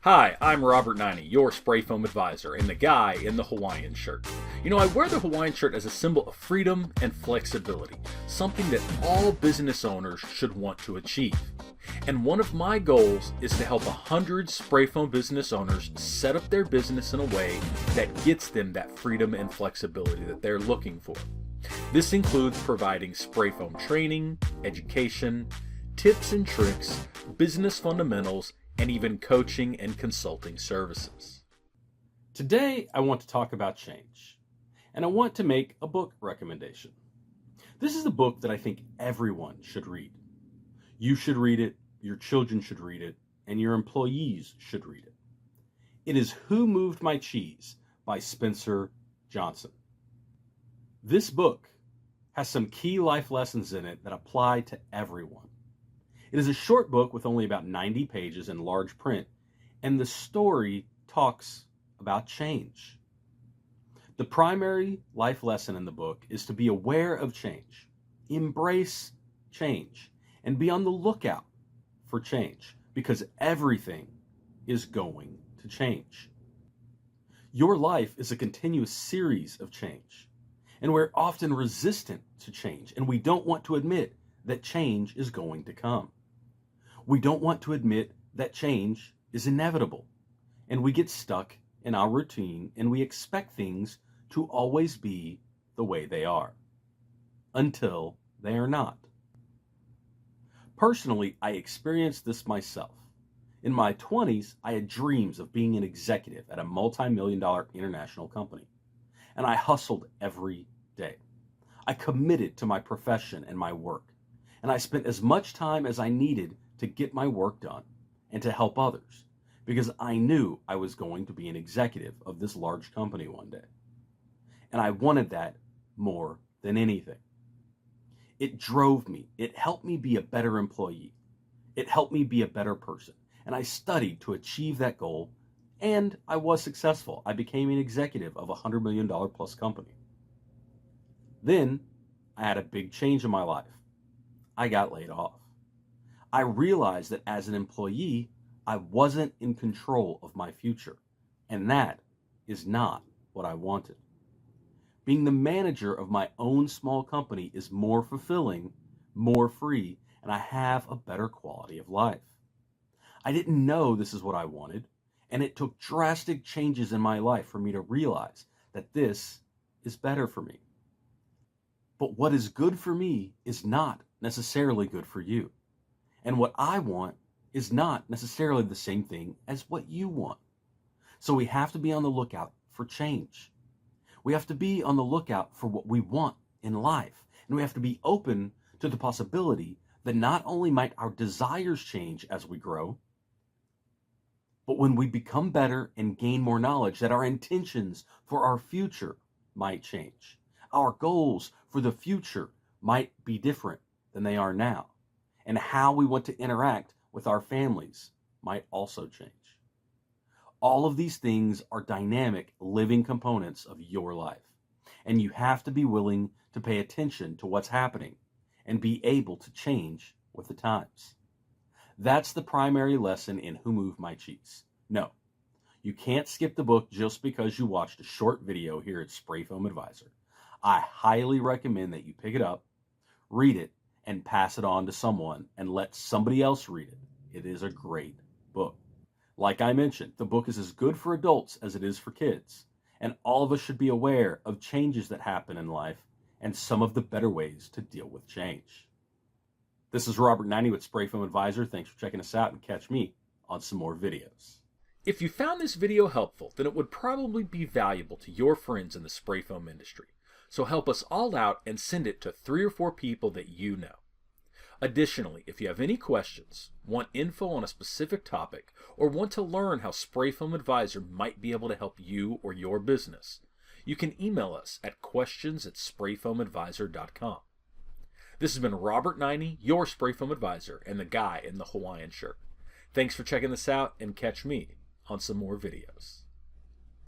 Hi, I'm Robert Naini, your spray foam advisor, and the guy in the Hawaiian shirt. You know, I wear the Hawaiian shirt as a symbol of freedom and flexibility, something that all business owners should want to achieve. And one of my goals is to help 100 spray foam business owners set up their business in a way that gets them that freedom and flexibility that they're looking for. This includes providing spray foam training, education, tips and tricks, business fundamentals, and even coaching and consulting services. Today, I want to talk about change, and I want to make a book recommendation. This is a book that I think everyone should read. You should read it, your children should read it, and your employees should read it. It is Who Moved My Cheese by Spencer Johnson. This book has some key life lessons in it that apply to everyone. It is a short book with only about 90 pages in large print, and the story talks about change. The primary life lesson in the book is to be aware of change, embrace change, and be on the lookout for change, because everything is going to change. Your life is a continuous series of change, and we're often resistant to change, and we don't want to admit that change is going to come. We don't want to admit that change is inevitable, and we get stuck in our routine and we expect things to always be the way they are, until they are not. Personally, I experienced this myself. In my 20s, I had dreams of being an executive at a multi-million-dollar international company, and I hustled every day. I committed to my profession and my work, and I spent as much time as I needed to get my work done and to help others, because I knew I was going to be an executive of this large company one day. And I wanted that more than anything. It drove me. It helped me be a better employee. It helped me be a better person. And I studied to achieve that goal, and I was successful. I became an executive of a $100 million plus company. Then I had a big change in my life. I got laid off. I realized that as an employee, I wasn't in control of my future, and that is not what I wanted. Being the manager of my own small company is more fulfilling, more free, and I have a better quality of life. I didn't know this is what I wanted, and it took drastic changes in my life for me to realize that this is better for me. But what is good for me is not necessarily good for you. And what I want is not necessarily the same thing as what you want. So we have to be on the lookout for change. We have to be on the lookout for what we want in life. And we have to be open to the possibility that not only might our desires change as we grow, but when we become better and gain more knowledge, that our intentions for our future might change. Our goals for the future might be different than they are now. And how we want to interact with our families might also change. All of these things are dynamic, living components of your life. And you have to be willing to pay attention to what's happening and be able to change with the times. That's the primary lesson in Who Moved My Cheese. No, you can't skip the book just because you watched a short video here at Spray Foam Advisor. I highly recommend that you pick it up, read it, and pass it on to someone and let somebody else read it. It is a great book. Like I mentioned, the book is as good for adults as it is for kids, and all of us should be aware of changes that happen in life and some of the better ways to deal with change. This is Robert Naini with Spray Foam Advisor. Thanks for checking us out, and catch me on some more videos. If you found this video helpful, then it would probably be valuable to your friends in the spray foam industry. So help us all out and send it to 3 or 4 people that you know. Additionally, if you have any questions, want info on a specific topic, or want to learn how Spray Foam Advisor might be able to help you or your business, you can email us at questions@sprayfoamadvisor.com. This has been Robert Naini, your Spray Foam Advisor, and the guy in the Hawaiian shirt. Thanks for checking this out, and catch me on some more videos.